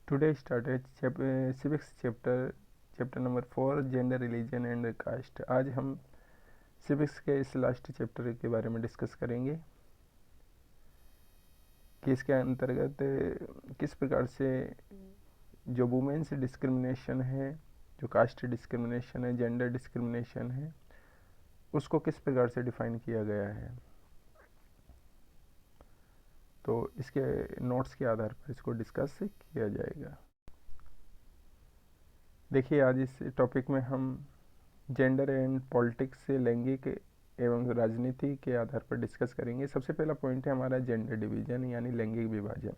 Today started civics chapter number 4 gender religion and caste. आज हम civics के इस लास्ट चैप्टर के बारे में डिस्कस करेंगे कि इसके अंतर्गत किस प्रकार से जो वुमेन्स डिस्क्रिमिनेशन है, जो कास्ट डिस्क्रिमिनेशन है, जेंडर डिस्क्रिमिनेशन है, उसको किस प्रकार से डिफाइन किया गया है। तो इसके नोट्स के आधार पर इसको डिस्कस किया जाएगा। देखिए, आज इस टॉपिक में हम जेंडर एंड पॉलिटिक्स से लैंगिक एवं राजनीति के आधार पर डिस्कस करेंगे। सबसे पहला पॉइंट है हमारा जेंडर डिवीजन यानी लैंगिक विभाजन।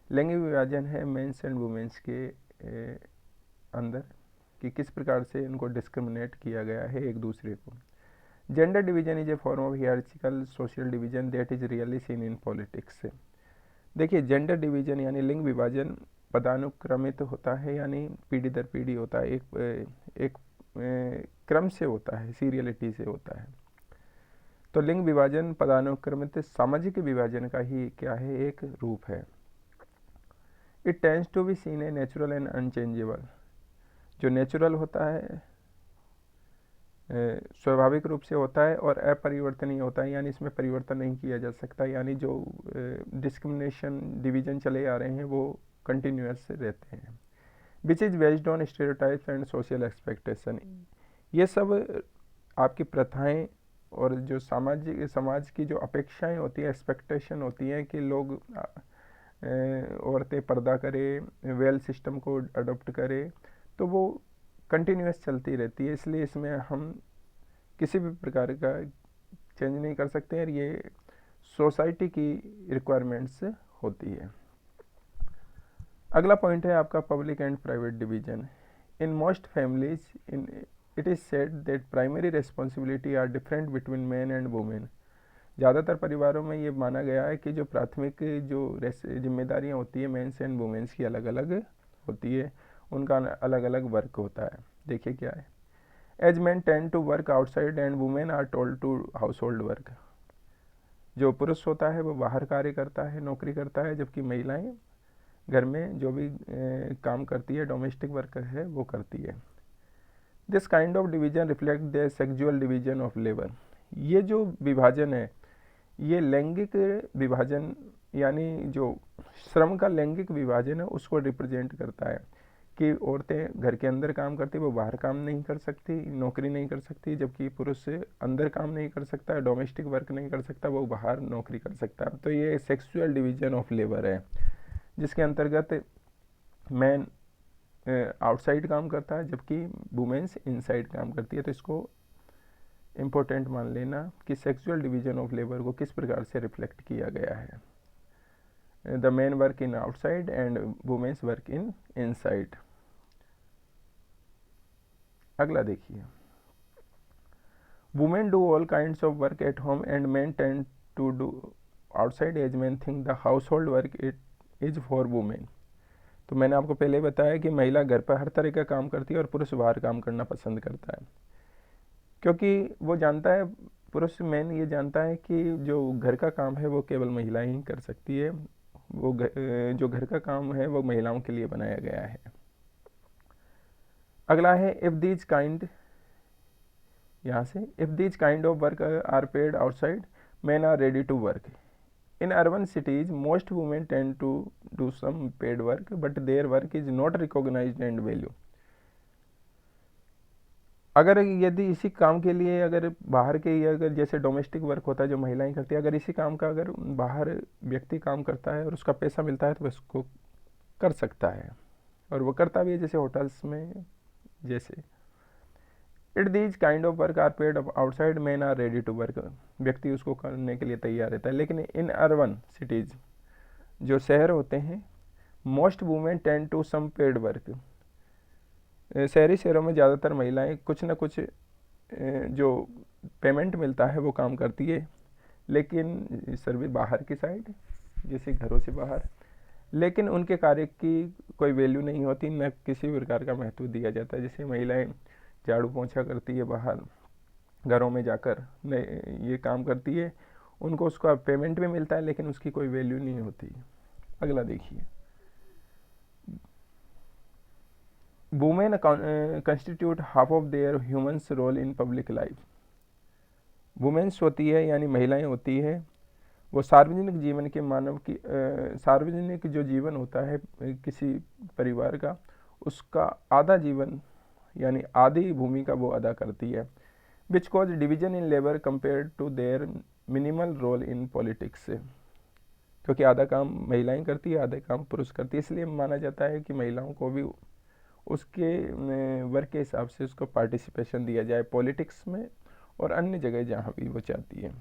लैंगिक विभाजन है मेंस एंड वुमेन्स के अंदर कि किस प्रकार से इनको डिस्क्रिमिनेट किया गया है एक दूसरे को। Gender division is a form of hierarchical social division that is really seen in politics. देखिए, जेंडर डिवीजन यानी लिंग विभाजन पदानुक्रमित होता है, यानी पीढ़ी दर पीढ़ी होता है, एक क्रम से होता है, सीरियलिटी से होता है। तो लिंग विभाजन पदानुक्रमित सामाजिक विभाजन का ही क्या है, एक रूप है। It tends to be seen a natural and unchangeable. जो नेचुरल होता है, स्वाभाविक रूप से होता है और अपरिवर्तनीय होता है, यानी इसमें परिवर्तन नहीं किया जा सकता। यानी जो डिस्क्रिमिनेशन डिवीजन चले आ रहे हैं वो कंटिन्यूअस रहते हैं। Which is based on stereotypes and social expectation. ये सब आपकी प्रथाएं और जो समाज की जो अपेक्षाएं होती हैं, एक्सपेक्टेशन होती हैं कि लोग औरतें पर्दा करें, वेल सिस्टम को अडॉप्ट करें, तो वो कंटिन्यूअस चलती रहती है। इसलिए इसमें हम किसी भी प्रकार का चेंज नहीं कर सकते हैं, ये सोसाइटी की रिक्वायरमेंट्स होती है। अगला पॉइंट है आपका public and private division. In most families it is said that primary responsibility are different between man and women. ज़्यादातर परिवारों में ये माना गया है कि जो प्राथमिक जो जिम्मेदारियाँ होती है मेंस एंड वुमेन्स की अलग अलग होती है, उनका अलग अलग वर्क होता है। देखिए क्या है, as man tend to work outside and women are told to household work. जो पुरुष होता है वो बाहर कार्य करता है, नौकरी करता है, जबकि महिलाएं घर में जो भी काम करती है, डोमेस्टिक वर्क है, वो करती है। This kind of division reflect the sexual division of labour. ये जो विभाजन है, ये लैंगिक विभाजन यानी जो श्रम का लैंगिक विभाजन है उसको रिप्रेजेंट करता है कि औरतें घर के अंदर काम करती, वो बाहर काम नहीं कर सकती, नौकरी नहीं कर सकती, जबकि पुरुष अंदर काम नहीं कर सकता है, डोमेस्टिक वर्क नहीं कर सकता, वो बाहर नौकरी कर सकता है। तो ये सेक्सुअल डिवीजन ऑफ लेबर है, जिसके अंतर्गत मैन आउटसाइड काम करता है जबकि वुमेन्स इनसाइड काम करती है। तो इसको इम्पोर्टेंट मान लेना कि सेक्सुअल डिवीजन ऑफ लेबर को किस प्रकार से रिफ्लेक्ट किया गया है। The man work in outside and women's work in inside. अगला देखिए, women do all kinds of work at home and man tend to do outside as man think the household work it is for women. तो मैंने आपको पहले बताया कि महिला घर पर हर तरह का काम करती है और पुरुष बाहर काम करना पसंद करता है, क्योंकि वो जानता है, पुरुष मैन ये जानता है कि जो घर का काम है वो केवल महिलाएं ही कर सकती है। वो जो घर का काम है वो महिलाओं के लिए बनाया गया है। अगला है इफ दीज काइंड, यहाँ से if these kind of work are paid outside man are ready to work. In urban cities, most women tend to do some paid work, but their work is not recognized and valued. अगर यदि इसी काम के लिए अगर बाहर के, अगर जैसे डोमेस्टिक वर्क होता है जो महिलाएं करती है, अगर इसी काम का अगर बाहर व्यक्ति काम करता है और उसका पैसा मिलता है तो उसको कर सकता है, और वो करता भी है, जैसे होटल्स में। जैसे it these kind of work are paid outside man are ready to work, व्यक्ति उसको करने के लिए तैयार रहता है। लेकिन इन अर्बन सिटीज़, जो शहर होते हैं, most women tend to some paid work. शहरी शहरों में ज़्यादातर महिलाएं कुछ ना कुछ जो पेमेंट मिलता है वो काम करती है, लेकिन सर्विस बाहर की साइड, जैसे घरों से बाहर, लेकिन उनके कार्य की कोई वैल्यू नहीं होती, न किसी प्रकार का महत्व दिया जाता है। जैसे महिलाएं झाड़ू पोंछा करती है बाहर, घरों में जाकर ये काम करती है, उनको उसका पेमेंट भी मिलता है लेकिन उसकी कोई वैल्यू नहीं होती। अगला देखिए, women constitute half of their humans role in public life. Women's होती है यानी महिलाएं होती है, वो सार्वजनिक जीवन के मानव की सार्वजनिक जो जीवन होता है किसी परिवार का, उसका आधा जीवन यानी आधी भूमिका वो अदा करती है। Which cause division in labour compare to their minimal role in politics. क्योंकि आधा काम महिलाएं करती है, आधा काम पुरुष करती है, इसलिए माना जाता है कि महिलाओं को भी उसके वर्क के हिसाब से उसको पार्टिसिपेशन दिया जाए पॉलिटिक्स में और अन्य जगह जहाँ भी वो चाहती है।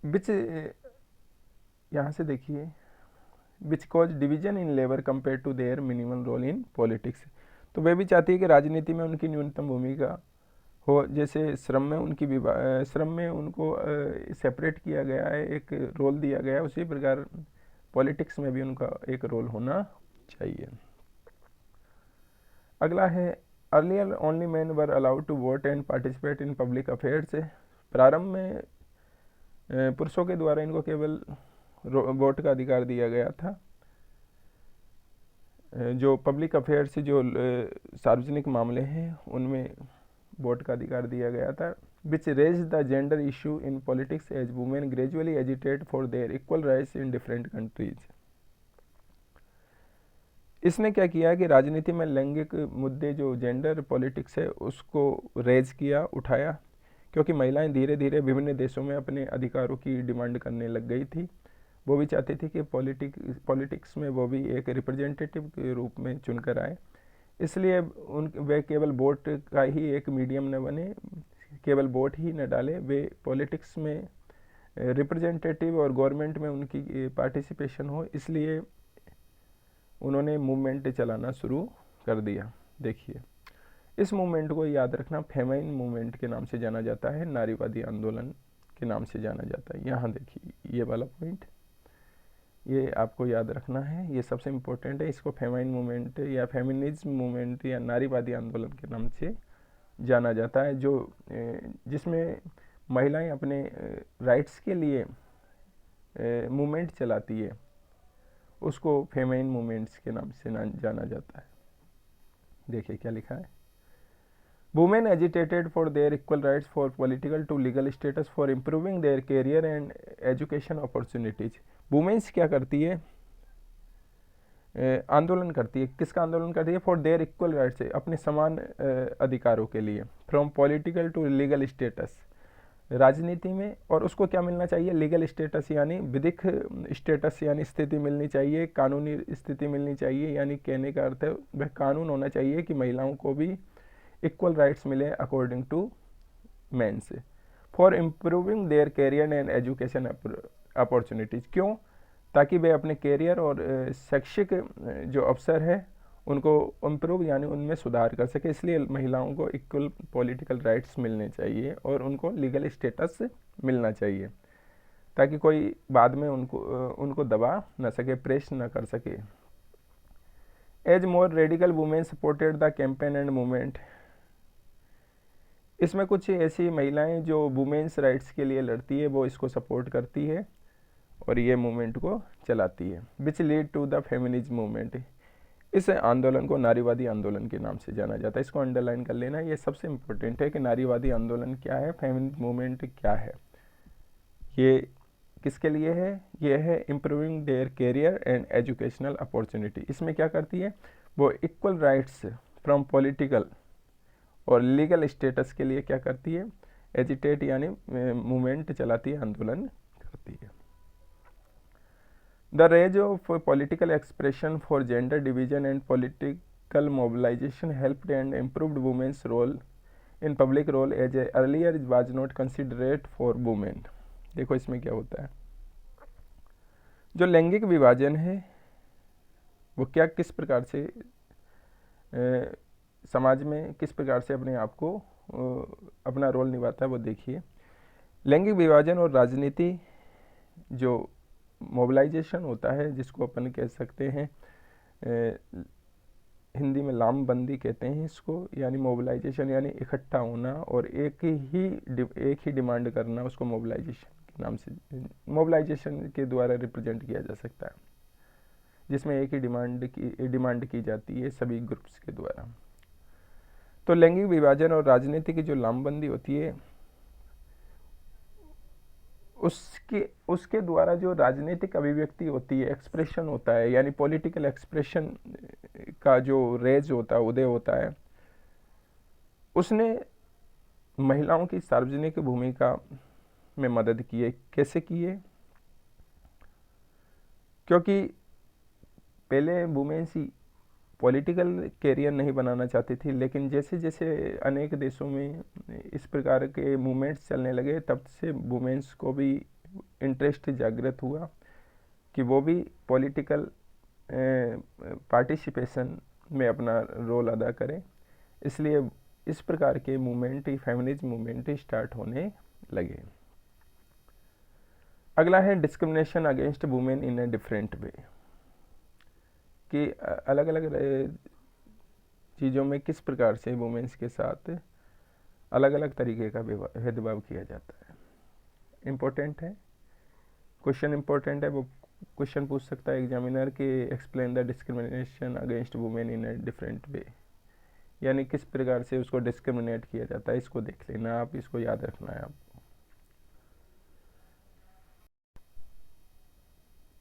विच, यहाँ से देखिए, which cause division in labour compare to their minimum role in politics. तो वे भी चाहती है कि राजनीति में उनकी न्यूनतम भूमिका हो, जैसे श्रम में उनकी श्रम में उनको सेपरेट किया गया है, एक रोल दिया गया है, उसी प्रकार पॉलिटिक्स में भी उनका एक रोल होना चाहिए। अगला है earlier only man were allowed to vote and participate in public affairs. प्रारंभ में पुरुषों के द्वारा इनको केवल वोट का अधिकार दिया गया था। जो पब्लिक अफेयर्स जो सार्वजनिक मामले हैं उनमें वोट का अधिकार दिया गया था। Which raise the gender issue in politics as women gradually agitate for their equal rights in different countries. इसने क्या किया कि राजनीति में लैंगिक मुद्दे जो जेंडर पॉलिटिक्स है उसको रेज किया, उठाया, क्योंकि महिलाएं धीरे धीरे विभिन्न देशों में अपने अधिकारों की डिमांड करने लग गई थी। वो भी चाहती थी कि पॉलिटिक्स में वो भी एक रिप्रेजेंटेटिव के रूप में चुनकर आए। इसलिए वे केवल वोट का ही एक मीडियम न बने, केवल वोट ही न डाले, वे पॉलिटिक्स में रिप्रेजेंटेटिव और गवर्नमेंट में उनकी पार्टिसिपेशन हो, इसलिए उन्होंने मूवमेंट चलाना शुरू कर दिया। देखिए, इस मूवमेंट को याद रखना फेमाइन मूवमेंट के नाम से जाना जाता है, नारीवादी आंदोलन के नाम से जाना जाता है। यहाँ देखिए ये वाला पॉइंट, ये आपको याद रखना है, ये सबसे इम्पोर्टेंट है। इसको फेमाइन मूवमेंट या फेमिनिज्म मूवमेंट या नारीवादी आंदोलन के नाम से जाना जाता है, जो जिसमें महिलाएं अपने राइट्स के लिए मूवमेंट चलाती है, उसको फेमाइन मूवमेंट्स के नाम से जाना जाता है। देखिए क्या लिखा है, women agitated for their equal rights for political to legal status for improving their career and education opportunities. Women's क्या करती है, आंदोलन करती है, किसका आंदोलन करती है, फॉर देयर इक्वल राइट्स, अपने समान अधिकारों के लिए, from political to legal status, राजनीति में, और उसको क्या मिलना चाहिए, लीगल स्टेटस यानी विधिक स्टेटस यानी स्थिति मिलनी चाहिए, कानूनी स्थिति मिलनी चाहिए, यानी कहने का अर्थ है वह कानून होना चाहिए कि महिलाओं को भी इक्वल राइट्स मिले according to men's, for improving their career and education opportunities. क्यों, ताकि वे अपने कैरियर और शैक्षिक जो अवसर है उनको इम्प्रूव यानी उनमें सुधार कर सके, इसलिए महिलाओं को इक्वल पॉलिटिकल राइट्स मिलने चाहिए और उनको लीगल स्टेटस मिलना चाहिए, ताकि कोई बाद में उनको दबा न सके, प्रेस न कर सके। As more radical women supported the campaign and movement. इसमें कुछ ऐसी महिलाएं जो वुमेन्स राइट्स के लिए लड़ती है वो इसको सपोर्ट करती है और ये मूवमेंट को चलाती है। Which lead to the feminism movement. इस आंदोलन को नारीवादी आंदोलन के नाम से जाना जाता है। इसको अंडरलाइन कर लेना, ये सबसे इम्पोर्टेंट है कि नारीवादी आंदोलन क्या है, फेमिनिज्म मूवमेंट क्या है, ये किसके लिए है, ये है improving their career and educational opportunity. इसमें क्या करती है, वो इक्वल राइट्स फ्रॉम पॉलिटिकल और लीगल स्टेटस के लिए क्या करती है, एजिटेट यानी मूवमेंट चलाती है, आंदोलन करती है। The rise of political expression for gender division and political mobilisation helped and improved women's role in public role as a earlier was not considered for women. देखो इसमें क्या होता है, जो लैंगिक विभाजन है वो क्या किस प्रकार से समाज में किस प्रकार से अपने आप को अपना रोल निभाता है वो देखिए। लैंगिक विभाजन और राजनीति जो मोबिलाइजेशन होता है, जिसको अपन कह सकते हैं हिंदी में लामबंदी कहते हैं इसको, यानी मोबिलाइजेशन यानी इकट्ठा होना और एक ही डिमांड करना, उसको मोबिलाइजेशन के नाम से, मोबिलाइजेशन के द्वारा रिप्रेजेंट किया जा सकता है। जिसमें एक ही डिमांड की जाती है सभी ग्रुप्स के द्वारा। तो लैंगिक विभाजन और राजनीति की जो लामबंदी होती है उसके द्वारा जो राजनीतिक अभिव्यक्ति होती है, एक्सप्रेशन होता है, यानी पॉलिटिकल एक्सप्रेशन का जो रेज होता है, उदय होता है, उसने महिलाओं की सार्वजनिक भूमिका में मदद की है। कैसे की है? क्योंकि पहले वुमेन्स पॉलिटिकल कैरियर नहीं बनाना चाहती थी, लेकिन जैसे जैसे अनेक देशों में इस प्रकार के मूवमेंट्स चलने लगे, तब से वुमेन्स को भी इंटरेस्ट जागृत हुआ कि वो भी पॉलिटिकल पार्टिसिपेशन में अपना रोल अदा करें। इसलिए इस प्रकार के मूवमेंट, फेमिनिज्म मूवमेंट स्टार्ट होने लगे। अगला है discrimination against women in a different way, कि अलग अलग चीज़ों में किस प्रकार से वुमेन्स के साथ अलग अलग तरीके का भेदभाव किया जाता है। इम्पोर्टेंट है, क्वेश्चन इम्पोर्टेंट है। वो क्वेश्चन पूछ सकता है एग्जामिनर कि explain the discrimination against women in a different way, यानी किस प्रकार से उसको डिस्क्रिमिनेट किया जाता है। इसको देख लेना आप, इसको याद रखना है आपको।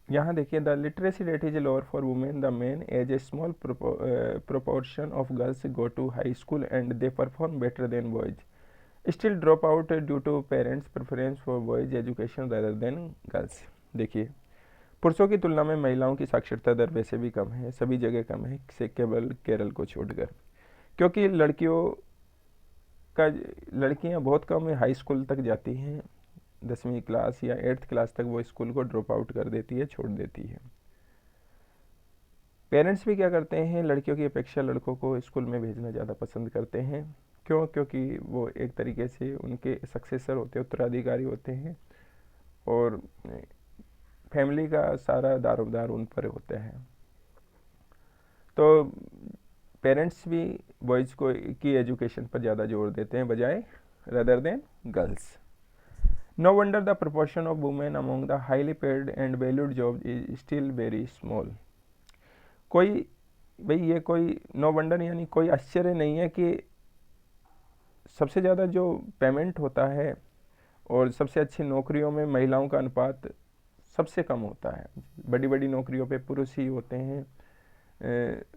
यहाँ देखिए, the literacy rate is lower for women the men as a small proportion of girls go to high school and they perform better than boys, still drop out due to parents preference for boys education rather than girls. देखिए, पुरुषों की तुलना में महिलाओं की साक्षरता दर वैसे भी कम है, सभी जगह कम है, से केवल केरल को छोड़कर, क्योंकि लड़कियां बहुत कम हाई स्कूल तक जाती हैं। 10वीं क्लास या 8th क्लास तक वो स्कूल को ड्रॉप आउट कर देती है, छोड़ देती है। पेरेंट्स भी क्या करते हैं, लड़कियों की अपेक्षा लड़कों को स्कूल में भेजना ज़्यादा पसंद करते हैं। क्यों? क्योंकि वो एक तरीके से उनके सक्सेसर होते हैं, उत्तराधिकारी होते हैं, और फैमिली का सारा दारोमदार उन पर होता है। तो पेरेंट्स भी बॉयज़ को की एजुकेशन पर ज़्यादा जोर देते हैं बजाय rather than girls. No wonder the proportion of women among the highly paid and valued jobs is still very small. ये कोई नो वंडर यानी कोई आश्चर्य नहीं है कि सबसे ज़्यादा जो पेमेंट होता है और सबसे अच्छी नौकरियों में महिलाओं का अनुपात सबसे कम होता है। बड़ी बड़ी नौकरियों पे पुरुष ही होते हैं,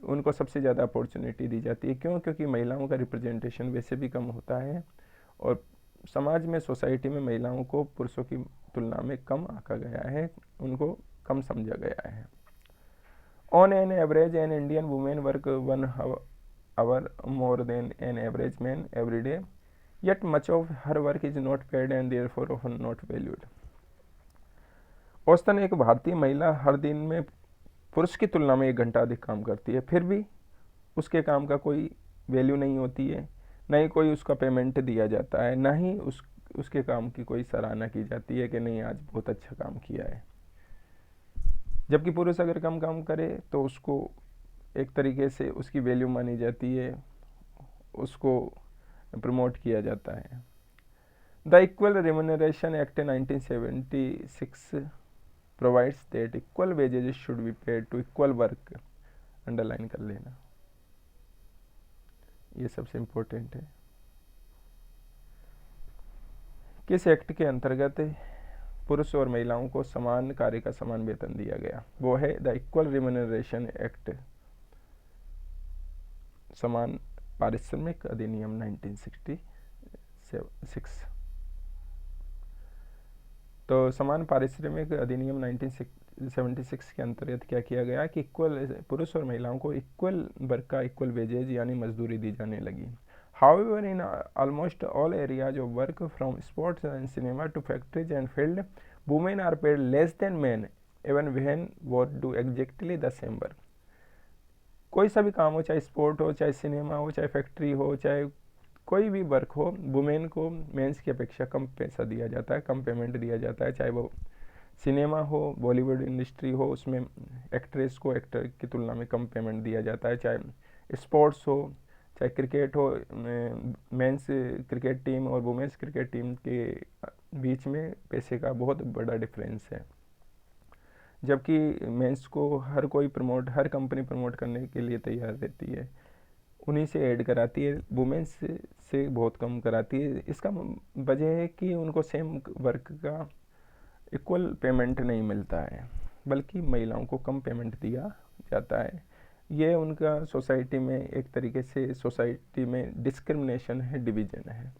उनको सबसे ज़्यादा अपॉर्चुनिटी दी जाती है। क्यों? क्योंकि महिलाओं का रिप्रेजेंटेशन वैसे भी कम होता है, और समाज में, सोसाइटी में महिलाओं को पुरुषों की तुलना में कम आंका गया है, उनको कम समझा गया है। On an average an Indian women work 1 hour more than an average man every day, yet much of her work is not paid and therefore often not valued. औसतन एक भारतीय महिला हर दिन में पुरुष की तुलना में 1 घंटा अधिक काम करती है, फिर भी उसके काम का कोई वैल्यू नहीं होती है, ना ही कोई उसका पेमेंट दिया जाता है, ना ही उसके काम की कोई सराहना की जाती है कि नहीं आज बहुत अच्छा काम किया है। जबकि पुरुष अगर कम काम करे तो उसको एक तरीके से उसकी वैल्यू मानी जाती है, उसको प्रमोट किया जाता है। The equal remuneration act 1976 provides that equal wages should be paid to equal work. Underline कर लेना, ये सबसे इम्पोर्टेंट है। किस एक्ट के अंतर्गत पुरुष और महिलाओं को समान कार्य का समान वेतन दिया गया? वो है द इक्वल रिम्यूनरेशन एक्ट, समान पारिश्रमिक अधिनियम 1966। तो समान पारिश्रमिक अधिनियम 1976 के अंतर्गत क्या किया गया कि इक्वल पुरुष और महिलाओं को इक्वल वर्क का इक्वल वेजेज यानी मजदूरी दी जाने लगी। However, in almost all areas of work from sports and cinema to factories and field, women are paid less than men even when both do exactly the same work. कोई सा भी काम हो, चाहे स्पोर्ट हो, चाहे सिनेमा हो, चाहे फैक्ट्री हो, चाहे कोई भी वर्क हो, वुमेन को मेंस की अपेक्षा कम पैसा दिया जाता है, कम पेमेंट दिया जाता है। चाहे वो सिनेमा हो, बॉलीवुड इंडस्ट्री हो, उसमें एक्ट्रेस को एक्टर की तुलना में कम पेमेंट दिया जाता है। चाहे स्पोर्ट्स हो, चाहे क्रिकेट हो, मेंस क्रिकेट टीम और वुमेन्स क्रिकेट टीम के बीच में पैसे का बहुत बड़ा डिफरेंस है। जबकि मेंस को हर कंपनी प्रमोट करने के लिए तैयार रहती है, उन्हीं से ऐड कराती है, वुमेन्स से बहुत कम कराती है। इसका वजह है कि उनको सेम वर्क का इक्वल पेमेंट नहीं मिलता है, बल्कि महिलाओं को कम पेमेंट दिया जाता है। ये उनका सोसाइटी में एक तरीके से सोसाइटी में डिस्क्रिमिनेशन है, डिवीजन है।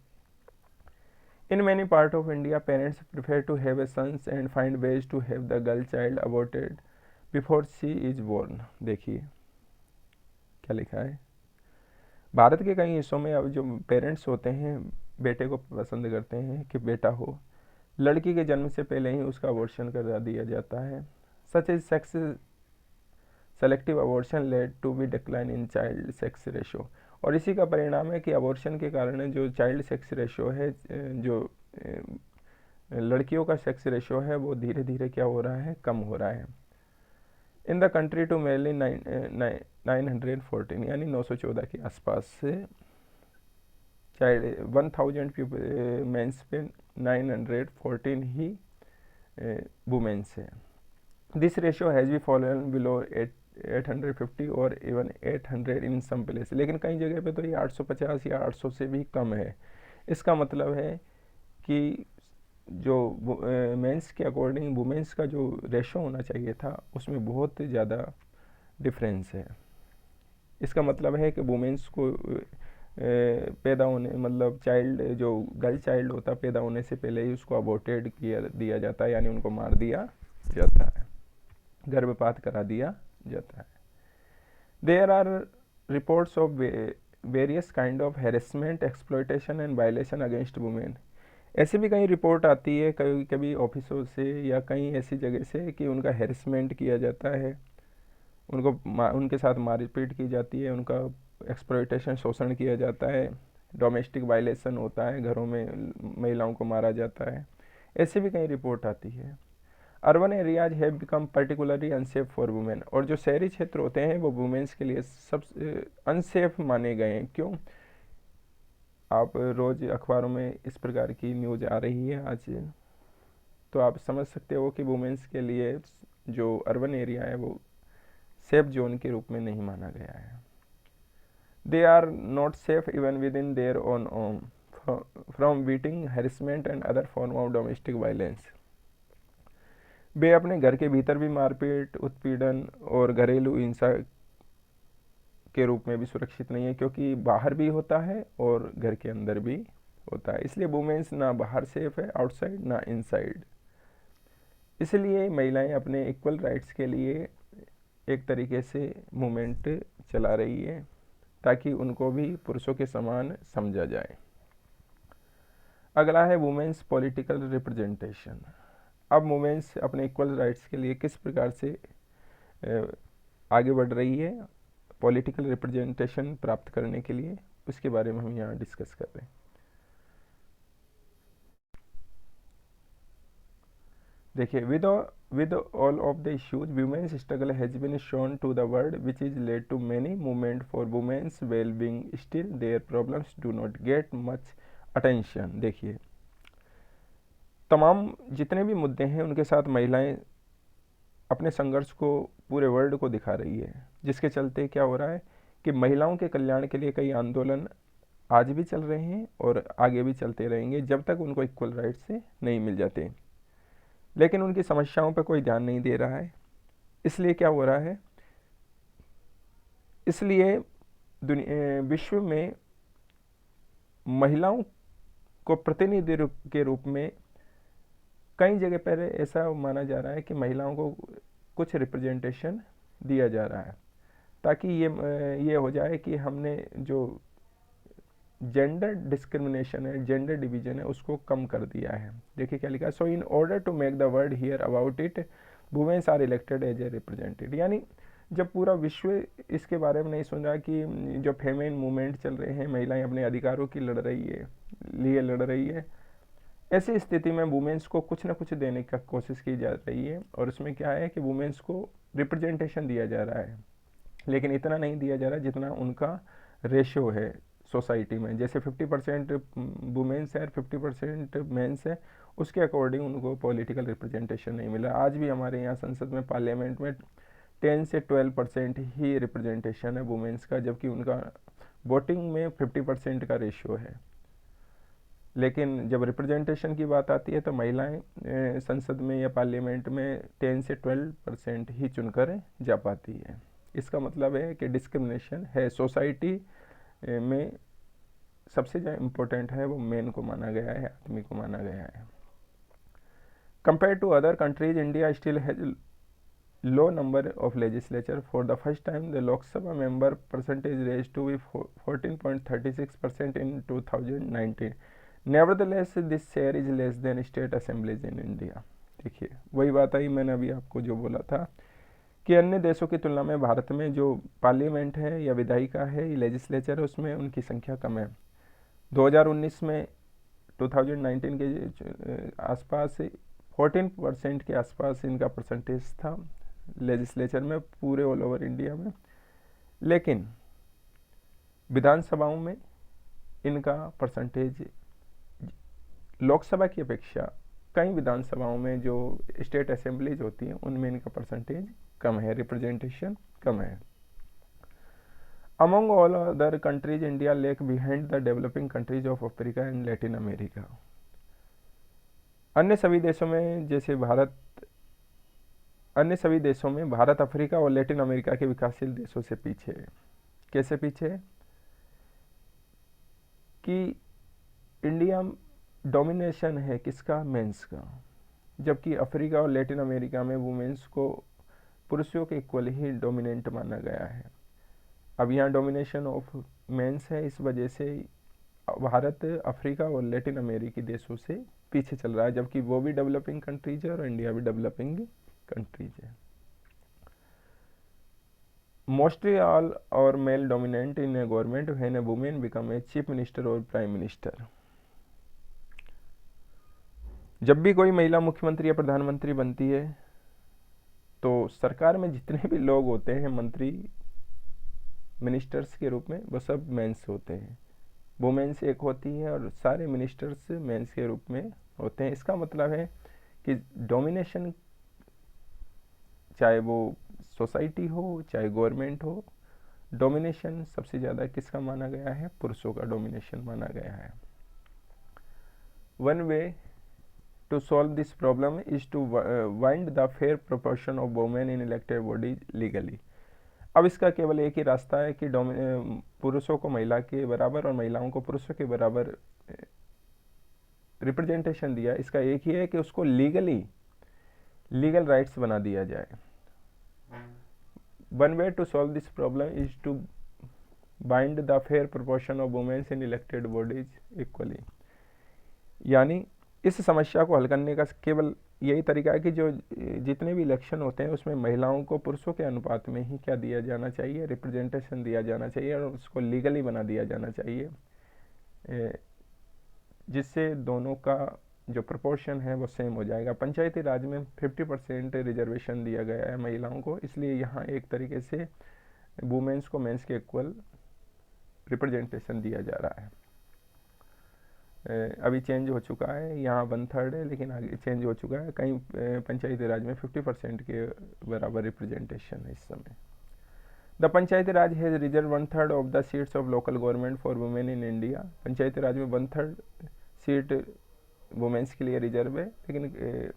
In many part of India parents prefer to have a sons and find ways to have the girl child aborted before she is born. देखिए क्या लिखा है। भारत के कई हिस्सों में अब जो पेरेंट्स होते हैं बेटे को पसंद करते हैं कि बेटा हो, लड़की के जन्म से पहले ही उसका अबॉर्शन करा दिया जाता है। Such is sex selective abortion led to be decline in child sex ratio. और इसी का परिणाम है कि अबॉर्शन के कारण जो चाइल्ड सेक्स रेशो है, जो लड़कियों का सेक्स रेशो है, वो धीरे धीरे क्या हो रहा है, कम हो रहा है। In the country to mainly 914 यानी 914 के आसपास से चाइल्ड 1000 मेंस पे 914 ही वुमेन्स है। This ratio has be fallen below 850 और इवन 800 इन सम प्लेस। लेकिन कई जगह पे तो ये 850 या 800 से भी कम है। इसका मतलब है कि जो मेंस के अकॉर्डिंग वुमेन्स का जो रेशो होना चाहिए था उसमें बहुत ज़्यादा डिफरेंस है। इसका मतलब है कि वुमेन्स को पैदा होने मतलब चाइल्ड जो गर्ल चाइल्ड होता पैदा होने से पहले ही उसको अबॉर्टेड दिया जाता है, यानी उनको मार दिया जाता है, गर्भपात करा दिया जाता है। There are reports of various kind of harassment, exploitation and violation against women. ऐसे भी कई रिपोर्ट आती है कभी कभी ऑफिसों से या कहीं ऐसी जगह से कि उनका हैरेसमेंट किया जाता है, उनको उनके साथ मारपीट की जाती है, उनका एक्सप्लॉयटेशन शोषण किया जाता है, डोमेस्टिक वायलेशन होता है, घरों में महिलाओं को मारा जाता है। ऐसे भी कई रिपोर्ट आती है। Urban areas have become particularly unsafe for women. और जो शहरी क्षेत्र होते हैं वो वुमेन्स के लिए सब अनसेफ माने गए हैं। क्यों? आप रोज़ अखबारों में इस प्रकार की न्यूज़ आ रही है आज, तो आप समझ सकते हो कि वुमेन्स के लिए जो अर्बन एरिया है वो सेफ जोन के रूप में नहीं माना गया है। They are not safe even within their own home from beating, harassment and other form of domestic violence. वे अपने घर के भीतर भी मारपीट, उत्पीड़न और घरेलू हिंसा के रूप में भी सुरक्षित नहीं है, क्योंकि बाहर भी होता है और घर के अंदर भी होता है। इसलिए वुमेन्स ना बाहर सेफ है आउटसाइड ना इनसाइड। इसलिए महिलाएं अपने इक्वल राइट्स के लिए एक तरीके से मूवमेंट चला रही है ताकि उनको भी पुरुषों के समान समझा जाए। अगला है वुमेन्स पॉलिटिकल रिप्रेजेंटेशन। अब वुमेन्स अपने इक्वल राइट्स के लिए किस प्रकार से आगे बढ़ रही है पॉलिटिकल रिप्रेजेंटेशन प्राप्त करने के लिए, उसके बारे में हम यहाँ डिस्कस कर रहे हैं। देखिए, with all of the issues, women's struggle has been shown to the world, which is led to many movement for women's well-being. Still, their problems do not get much attention. देखिए, तमाम जितने भी मुद्दे हैं उनके साथ महिलाएं अपने संघर्ष को पूरे वर्ल्ड को दिखा रही है, जिसके चलते क्या हो रहा है कि महिलाओं के कल्याण के लिए कई आंदोलन आज भी चल रहे हैं और आगे भी चलते रहेंगे जब तक उनको इक्वल राइट्स से नहीं मिल जाते। लेकिन उनकी समस्याओं पर कोई ध्यान नहीं दे रहा है। इसलिए क्या हो रहा है, इसलिए विश्व में महिलाओं को प्रतिनिधि के रूप में कई जगह पर ऐसा माना जा रहा है कि महिलाओं को कुछ रिप्रेजेंटेशन दिया जा रहा है ताकि ये हो जाए कि हमने जो जेंडर डिस्क्रिमिनेशन है, जेंडर डिवीजन है, उसको कम कर दिया है। देखिए क्या लिखा है, so in order to make the world hear about it, womens are elected as a representative. यानी जब पूरा विश्व इसके बारे में नहीं सुन रहा कि जो फेमेन मूवमेंट चल रहे हैं, महिलाएं अपने अधिकारों की लड़ रही है, ऐसी स्थिति में वुमेन्स को कुछ ना कुछ देने का कोशिश की जा रही है। और उसमें क्या है कि वुमेन्स को रिप्रेजेंटेशन दिया जा रहा है, लेकिन इतना नहीं दिया जा रहा जितना उनका रेशियो है सोसाइटी में, जैसे 50% वुमेन्स है और 50% मेंस है, उसके अकॉर्डिंग उनको पॉलिटिकल रिप्रेजेंटेशन नहीं मिला। आज भी हमारे यहाँ संसद में, पार्लियामेंट में 10 से 12% ही रिप्रेजेंटेशन है वुमेन्स का, जबकि उनका वोटिंग में 50% का रेशियो है। लेकिन जब रिप्रेजेंटेशन की बात आती है तो महिलाएं संसद में या पार्लियामेंट में 10 से 12% ही चुनकर जा पाती है। इसका मतलब है कि डिस्क्रिमिनेशन है सोसाइटी में। सबसे जो इम्पोर्टेंट है वो मेन को माना गया है, आदमी को माना गया है। Compare to other countries, India still has low number of legislature. For the first time, the Lok Sabha member percentage raised to be 14.36% in 2019. Nevertheless, this share is less than state assemblies in India. देखिए वही बात आई, मैंने अभी आपको जो बोला था कि अन्य देशों की तुलना में भारत में जो पार्लियामेंट है या विधायिका है, लेजिस्लेचर है, उसमें उनकी संख्या कम है। 2019 में 2019 के आसपास 14% के आसपास इनका परसेंटेज था लेजिस्लेचर में, पूरे ऑल ओवर इंडिया में। लेकिन विधानसभाओं में इनका परसेंटेज लोकसभा की अपेक्षा कई विधानसभाओं में जो स्टेट असेंबलीज होती हैं उनमें इनका परसेंटेज कम है, रिप्रेजेंटेशन कम है। Among all other countries, India lag behind the developing countries of Africa and Latin America. अन्य सभी देशों में भारत अफ्रीका और लैटिन अमेरिका के विकासशील देशों से पीछे है। कैसे पीछे है कि इंडिया डोमिनेशन है किसका, मेंस का, जबकि अफ्रीका और लैटिन अमेरिका में वुमेन्स को पुरुषों के इक्वल ही डोमिनेंट माना गया है। अब यहाँ डोमिनेशन ऑफ मेंस है, इस वजह से भारत अफ्रीका और लैटिन अमेरिकी देशों से पीछे चल रहा है, जबकि वो भी डेवलपिंग कंट्रीज है और इंडिया भी डेवलपिंग कंट्रीज है। मोस्टली ऑल और male dominant in A government when A women become a chief minister और प्राइम मिनिस्टर। जब भी कोई महिला मुख्यमंत्री या प्रधानमंत्री बनती है तो सरकार में जितने भी लोग होते हैं मंत्री, मिनिस्टर्स के रूप में, वो सब मेंस होते हैं। वुमेन्स एक होती है और सारे मिनिस्टर्स मेंस के रूप में होते हैं। इसका मतलब है कि डोमिनेशन, चाहे वो सोसाइटी हो चाहे गवर्नमेंट हो, डोमिनेशन सबसे ज़्यादा किसका माना गया है, पुरुषों का डोमिनेशन माना गया है। One way to solve this problem is to wind the fair proportion of women in elected bodies legally. अब इसका केवल एक ही रास्ता है कि पुरुषों को महिला के बराबर और महिलाओं को पुरुषों के बराबर रिप्रेजेंटेशन दिया। इसका एक ही है कि उसको लीगल राइट्स बना दिया जाए। One way to solve this problem is to bind the fair proportion of women's in elected bodies equally. यानी इस समस्या को हल करने का केवल यही तरीका है कि जो जितने भी इलेक्शन होते हैं उसमें महिलाओं को पुरुषों के अनुपात में ही क्या दिया जाना चाहिए, रिप्रेजेंटेशन दिया जाना चाहिए और उसको लीगली बना दिया जाना चाहिए, जिससे दोनों का जो प्रोपोर्शन है वो सेम हो जाएगा। पंचायती राज में 50% रिजर्वेशन दिया गया है महिलाओं को, इसलिए यहाँ एक तरीके से वुमेन्स को मेंस के इक्वल रिप्रेजेंटेशन दिया जा रहा है। अभी चेंज हो चुका है, यहाँ 1/3 है लेकिन आगे चेंज हो चुका है। कई पंचायती राज में 50% के बराबर रिप्रेजेंटेशन है इस समय। The panchayati raj has reserve 1/3 of the seats of local government for women in India. Panchayati raj में 1/3 सीट वुमेन्स के लिए रिजर्व है, लेकिन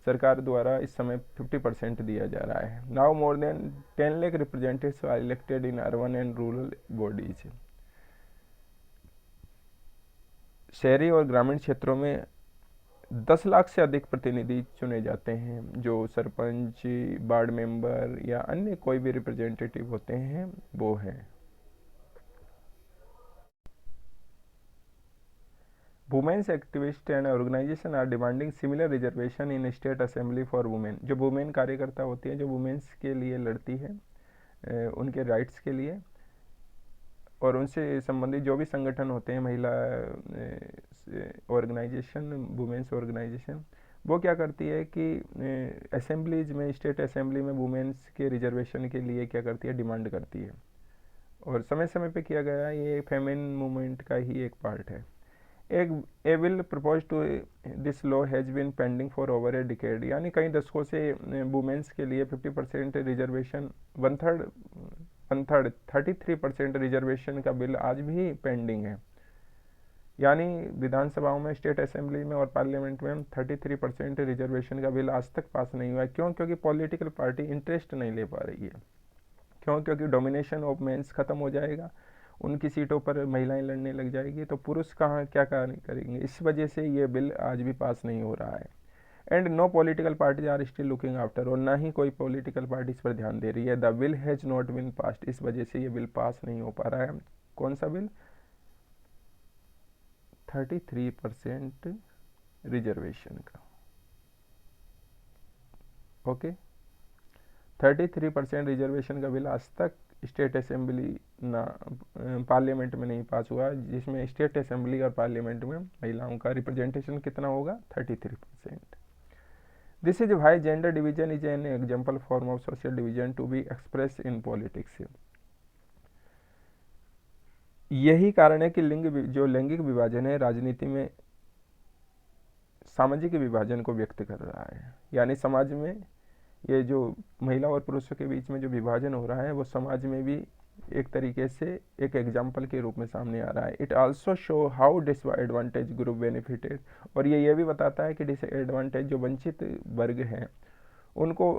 सरकार द्वारा इस समय 50% दिया जा रहा है। Now more than 10 lakh representatives are elected in urban and rural bodies. शहरी और ग्रामीण क्षेत्रों में 10 लाख से अधिक प्रतिनिधि चुने जाते हैं, जो सरपंच, वार्ड मेंबर या अन्य कोई भी रिप्रेजेंटेटिव होते हैं वो हैं। Women's activist and organisation are demanding similar reservation in state assembly for women. जो वुमेन कार्यकर्ता होती है, जो वुमेन्स के लिए लड़ती है, उनके राइट्स के लिए, और उनसे संबंधित जो भी संगठन होते हैं, महिला ऑर्गेनाइजेशन, वुमेन्स ऑर्गेनाइजेशन, वो क्या करती है कि असेंबलीज में, स्टेट असेंबली में वुमेन्स के रिजर्वेशन के लिए क्या करती है, डिमांड करती है। और समय समय पे किया गया, ये फेमिन मूवमेंट का ही एक पार्ट है। एक a bill propose to this law has been pending for over a decade, यानी कई दशकों से वुमेंस के लिए 50% रिजर्वेशन, वन थर्ड 33% रिजर्वेशन का बिल आज भी पेंडिंग है। यानी विधानसभाओं में, स्टेट असेंबली में और पार्लियामेंट में 33% रिजर्वेशन का बिल आज तक पास नहीं हुआ है। क्यों? क्योंकि पॉलिटिकल पार्टी इंटरेस्ट नहीं ले पा रही है। क्यों? क्योंकि डोमिनेशन ऑफ मेंस ख़त्म हो जाएगा, उनकी सीटों पर महिलाएं लड़ने लग जाएगी, तो पुरुष कहाँ क्या कार्य करेंगे। इस वजह से ये बिल आज भी पास नहीं हो रहा है। And no political parties are still looking after, और ना ही कोई पॉलिटिकल पार्टी इस पर ध्यान दे रही है। The bill has not been passed, इस वजह से ये बिल पास नहीं हो पा रहा है। कौन सा बिल? 33% रिजर्वेशन का। ओके, 33% रिजर्वेशन का बिल आज तक स्टेट असेंबली ना पार्लियामेंट में नहीं पास हुआ, जिसमें स्टेट असेंबली और पार्लियामेंट में महिलाओं का रिप्रेजेंटेशन कितना होगा? 33%। This is why gender division is an example form of social division to be express in politics. यही कारण है कि जो लैंगिक विभाजन है राजनीति में सामाजिक विभाजन को व्यक्त कर रहा है। यानी समाज में ये जो महिला और पुरुषों के बीच में जो विभाजन हो रहा है, वो समाज में भी एक तरीके से एक एग्जाम्पल के रूप में सामने आ रहा है। It also show how disadvantage group benefited, और ये भी बताता है कि डिसएडवांटेज जो वंचित वर्ग हैं उनको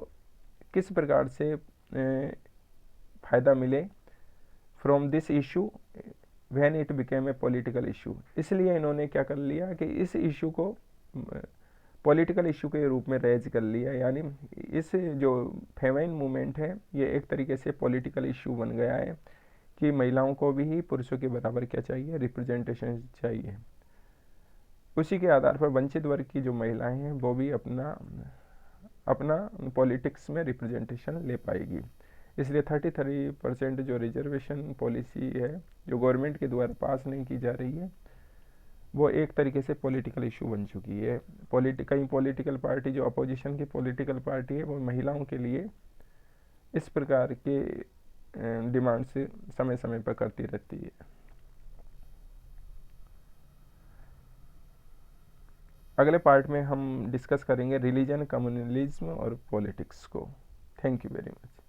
किस प्रकार से फ़ायदा मिले from this issue when it became a political issue. इसलिए इन्होंने क्या कर लिया कि इस इशू को पॉलिटिकल इशू के रूप में रेज कर लिया। यानी इस जो फेमाइन मूवमेंट है ये एक तरीके से पॉलिटिकल इशू बन गया है कि महिलाओं को भी पुरुषों के बराबर क्या चाहिए? रिप्रेजेंटेशन चाहिए। उसी के आधार पर वंचित वर्ग की जो महिलाएं हैं वो भी अपना पॉलिटिक्स में रिप्रेजेंटेशन ले पाएगी। इसलिए 33% जो रिजर्वेशन पॉलिसी है जो गवर्नमेंट के द्वारा पास नहीं की जा रही है, वो एक तरीके से पॉलिटिकल इशू बन चुकी है। कई पॉलिटिकल पार्टी जो अपोजिशन की पॉलिटिकल पार्टी है वो महिलाओं के लिए इस प्रकार के डिमांड्स समय समय पर करती रहती है। अगले पार्ट में हम डिस्कस करेंगे रिलीजन, कम्युनलिज्म और पॉलिटिक्स को। Thank you very much.